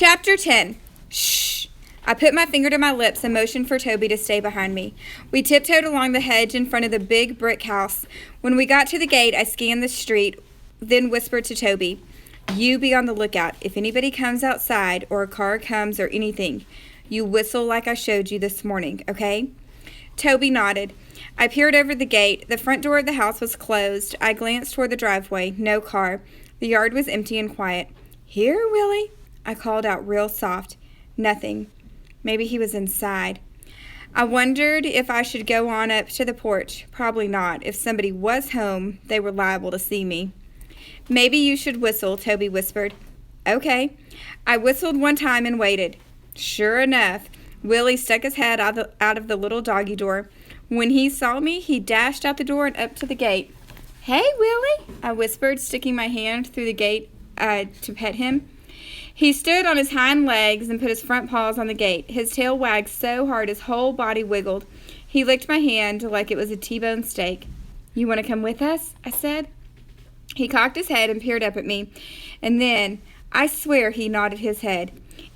Chapter 10. Shh. I put my finger to my lips and motioned for Toby to stay behind me. We tiptoed along the hedge in front of the big brick house. When we got to the gate, I scanned the street, then whispered to Toby, "You be on the lookout. If anybody comes outside or a car comes or anything, you whistle like I showed you this morning, okay?" Toby nodded. I peered over the gate. The front door of the house was closed. I glanced toward the driveway. No car. The yard was empty and quiet. "Here, Willie," I called out real soft. Nothing. Maybe he was inside. I wondered if I should go on up to the porch. Probably not. If somebody was home, they were liable to see me. "Maybe you should whistle," Toby whispered. "Okay." I whistled one time and waited. Sure enough, Willie stuck his head out of the little doggy door. When he saw me, he dashed out the door and up to the gate. "Hey, Willie," I whispered, sticking my hand through the gate to pet him. He stood on his hind legs and put his front paws on the gate. His tail wagged so hard his whole body wiggled. He licked my hand like it was a T-bone steak. "You want to come with us?" I said. He cocked his head and peered up at me, and then, I swear, he nodded his head.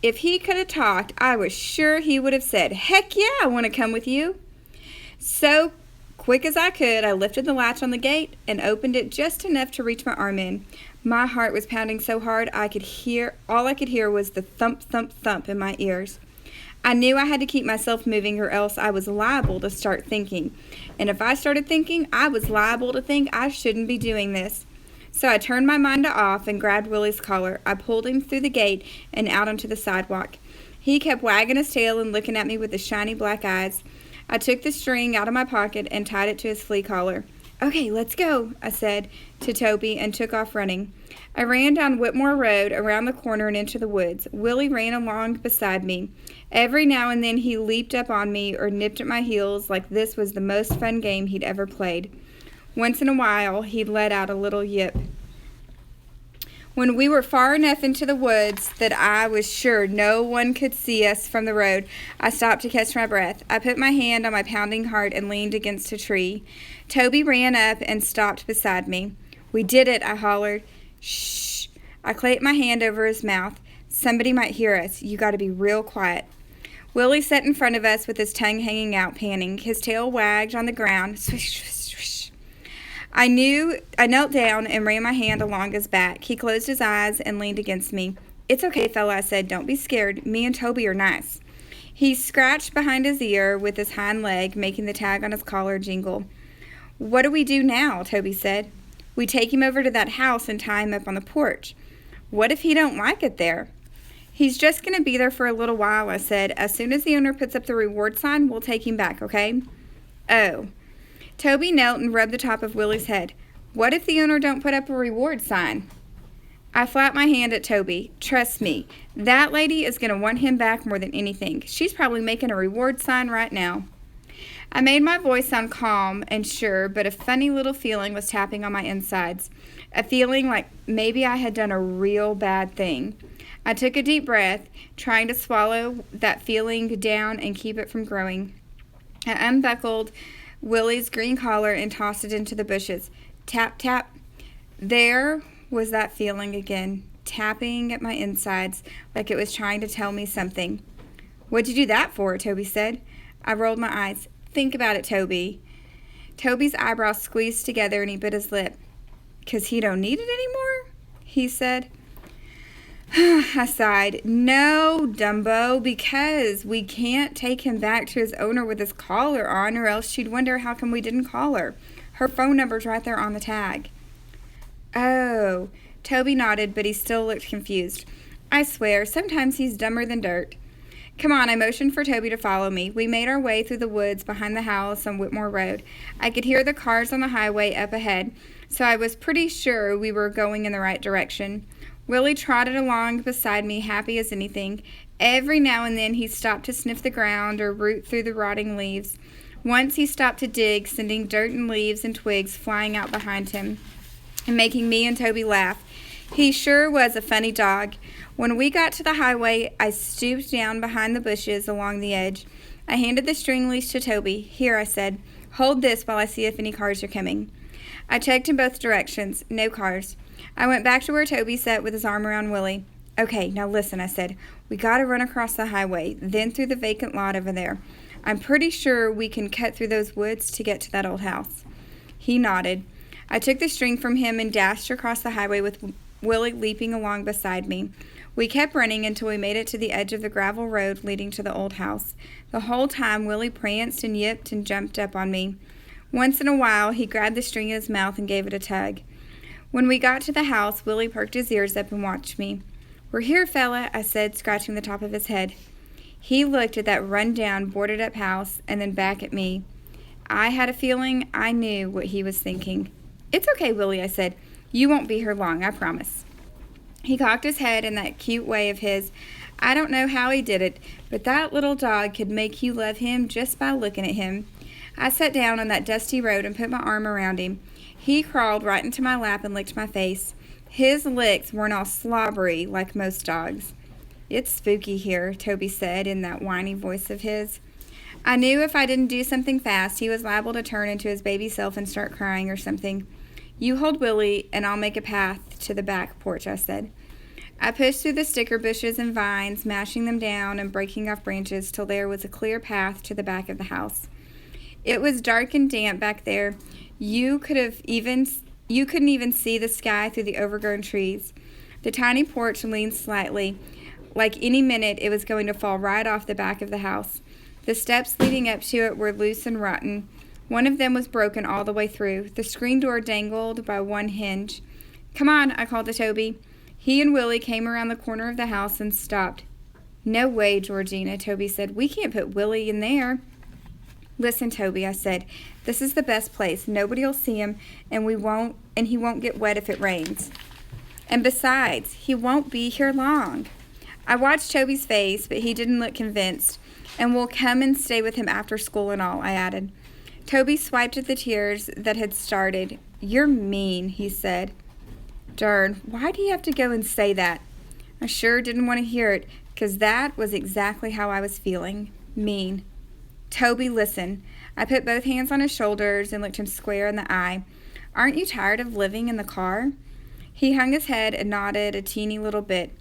If he could have talked, I was sure he would have said, "Heck yeah, I want to come with you." So quick as I could, I lifted the latch on the gate and opened it just enough to reach my arm in. My heart was pounding so hard all I could hear was the thump, thump, thump in my ears. I knew I had to keep myself moving or else I was liable to start thinking. And if I started thinking, I was liable to think I shouldn't be doing this. So I turned my mind off and grabbed Willie's collar. I pulled him through the gate and out onto the sidewalk. He kept wagging his tail and looking at me with his shiny black eyes. I took the string out of my pocket and tied it to his flea collar. "Okay, let's go," I said to Toby and took off running. I ran down Whitmore Road, around the corner and into the woods. Willie ran along beside me. Every now and then he leaped up on me or nipped at my heels like this was the most fun game he'd ever played. Once in a while, he'd let out a little yip. When we were far enough into the woods that I was sure no one could see us from the road, I stopped to catch my breath. I put my hand on my pounding heart and leaned against a tree. Toby ran up and stopped beside me. "We did it," I hollered. "Shh." I clapped my hand over his mouth. "Somebody might hear us. You got to be real quiet." Willie sat in front of us with his tongue hanging out, panting. His tail wagged on the ground. Swish, swish, swish. I knelt down and ran my hand along his back. He closed his eyes and leaned against me. "It's okay, fella," I said. "Don't be scared. Me and Toby are nice." He scratched behind his ear with his hind leg, making the tag on his collar jingle. "What do we do now?" Toby said. "We take him over to that house and tie him up on the porch." "What if he don't like it there?" "He's just going to be there for a little while," I said. "As soon as the owner puts up the reward sign, we'll take him back, okay?" "Oh." Toby knelt and rubbed the top of Willie's head. "What if the owner don't put up a reward sign?" I flapped my hand at Toby. "Trust me, that lady is going to want him back more than anything. She's probably making a reward sign right now." I made my voice sound calm and sure, but a funny little feeling was tapping on my insides. A feeling like maybe I had done a real bad thing. I took a deep breath, trying to swallow that feeling down and keep it from growing. I unbuckled Willie's green collar and tossed it into the bushes. Tap, tap. There was that feeling again, tapping at my insides like it was trying to tell me something. "What'd you do that for?" Toby said. I rolled my eyes. "Think about it, Toby." Toby's eyebrows squeezed together and he bit his lip. "'Cause he don't need it anymore?" he said. I sighed. "No, Dumbo, because we can't take him back to his owner with his collar on, or else she'd wonder how come we didn't call her. Her phone number's right there on the tag." "Oh." Toby nodded, but he still looked confused. I swear, sometimes he's dumber than dirt. "Come on," I motioned for Toby to follow me. We made our way through the woods behind the house on Whitmore Road. I could hear the cars on the highway up ahead, so I was pretty sure we were going in the right direction. Willie trotted along beside me, happy as anything. Every now and then he stopped to sniff the ground or root through the rotting leaves. Once he stopped to dig, sending dirt and leaves and twigs flying out behind him and making me and Toby laugh. He sure was a funny dog. When we got to the highway, I stooped down behind the bushes along the edge. I handed the string leash to Toby. "Here," I said. "Hold this while I see if any cars are coming." I checked in both directions. No cars. I went back to where Toby sat with his arm around Willie. Okay, now listen, I said. We gotta run across the highway, then through the vacant lot over there. I'm pretty sure we can cut through those woods to get to that old house. He nodded. I took the string from him and dashed across the highway with Willie leaping along beside me. We kept running until we made it to the edge of the gravel road leading to the old house. The whole time, Willie pranced and yipped and jumped up on me. Once in a while, he grabbed the string in his mouth and gave it a tug. When we got to the house, Willie perked his ears up and watched me. "We're here, fella," I said, scratching the top of his head. He looked at that run-down, boarded-up house and then back at me. I had a feeling I knew what he was thinking. "It's okay, Willie," I said. "You won't be here long, I promise." He cocked his head in that cute way of his. I don't know how he did it, but that little dog could make you love him just by looking at him. I sat down on that dusty road and put my arm around him. He crawled right into my lap and licked my face. His licks weren't all slobbery like most dogs. "It's spooky here," Toby said in that whiny voice of his. I knew if I didn't do something fast, he was liable to turn into his baby self and start crying or something. "You hold Willie, and I'll make a path to the back porch," I said. I pushed through the sticker bushes and vines, mashing them down and breaking off branches till there was a clear path to the back of the house. It was dark and damp back there. You couldn't even see the sky through the overgrown trees. The tiny porch leaned slightly, like any minute it was going to fall right off the back of the house. The steps leading up to it were loose and rotten. One of them was broken all the way through. The screen door dangled by one hinge. "Come on," I called to Toby. He and Willie came around the corner of the house and stopped. "No way, Georgina," Toby said. "We can't put Willie in there." "Listen, Toby," I said. "This is the best place. Nobody'll see him, and he won't get wet if it rains. And besides, he won't be here long." I watched Toby's face, but he didn't look convinced. "And we'll come and stay with him after school and all," I added. Toby swiped at the tears that had started. "You're mean," he said. "Darn, why do you have to go and say that?" I sure didn't want to hear it, 'cause that was exactly how I was feeling. Mean. "Toby, listen." I put both hands on his shoulders and looked him square in the eye. "Aren't you tired of living in the car?" He hung his head and nodded a teeny little bit.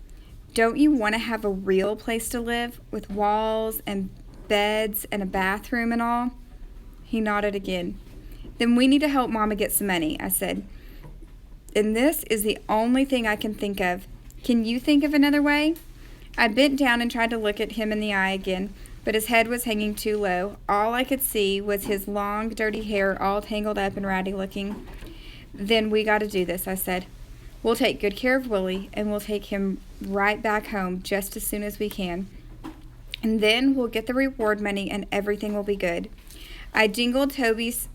"Don't you want to have a real place to live, with walls and beds and a bathroom and all?" He nodded again. "Then we need to help Mama get some money," I said. "And this is the only thing I can think of. Can you think of another way?" I bent down and tried to look at him in the eye again, but his head was hanging too low. All I could see was his long, dirty hair all tangled up and ratty looking. "Then we got to do this," I said. "We'll take good care of Willie, and we'll take him right back home just as soon as we can. And then we'll get the reward money and everything will be good." I jiggled Toby's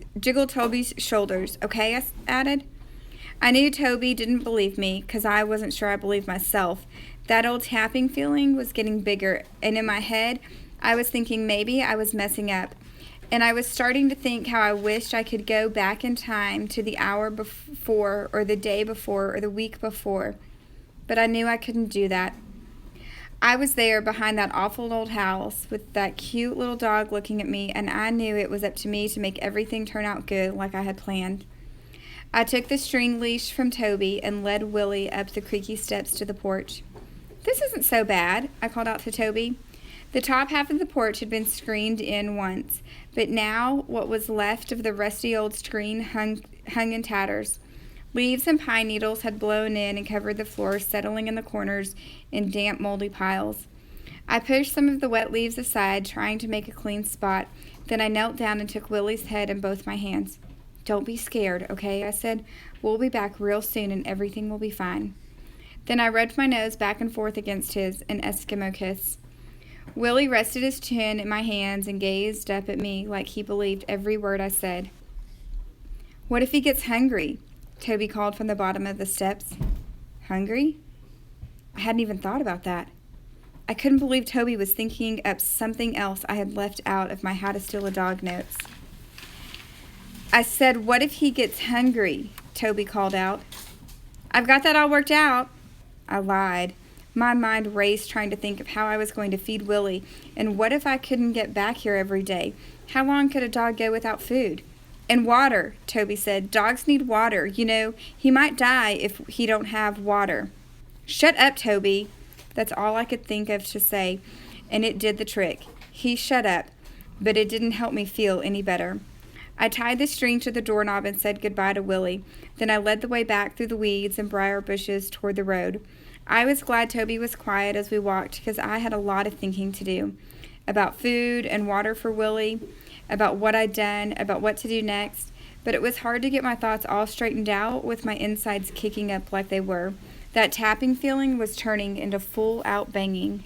shoulders. "Okay," I added. I knew Toby didn't believe me, 'cause I wasn't sure I believed myself. That old tapping feeling was getting bigger, and in my head, I was thinking maybe I was messing up. And I was starting to think how I wished I could go back in time to the hour before, or the day before, or the week before. But I knew I couldn't do that. I was there behind that awful old house with that cute little dog looking at me, and I knew it was up to me to make everything turn out good like I had planned. I took the string leash from Toby and led Willie up the creaky steps to the porch. "This isn't so bad," I called out to Toby. The top half of the porch had been screened in once, but now what was left of the rusty old screen hung in tatters. Leaves and pine needles had blown in and covered the floor, settling in the corners in damp, moldy piles. I pushed some of the wet leaves aside, trying to make a clean spot. Then I knelt down and took Willie's head in both my hands. "Don't be scared, okay?" I said. "We'll be back real soon and everything will be fine." Then I rubbed my nose back and forth against his, an Eskimo kiss. Willie rested his chin in my hands and gazed up at me like he believed every word I said. "What if he gets hungry?" Toby called from the bottom of the steps. "Hungry?" I hadn't even thought about that. I couldn't believe Toby was thinking up something else I had left out of my How to Steal a Dog notes. I said, "What if he gets hungry?" Toby called out. "I've got that all worked out." I lied. My mind raced trying to think of how I was going to feed Willie, and what if I couldn't get back here every day? How long could a dog go without food? "And water," Toby said. "Dogs need water. You know, he might die if he don't have water." "Shut up, Toby." That's all I could think of to say, and it did the trick. He shut up, but it didn't help me feel any better. I tied the string to the doorknob and said goodbye to Willie. Then I led the way back through the weeds and briar bushes toward the road. I was glad Toby was quiet as we walked because I had a lot of thinking to do. About food and water for Willie, about what I'd done, about what to do next. But it was hard to get my thoughts all straightened out with my insides kicking up like they were. That tapping feeling was turning into full-out banging.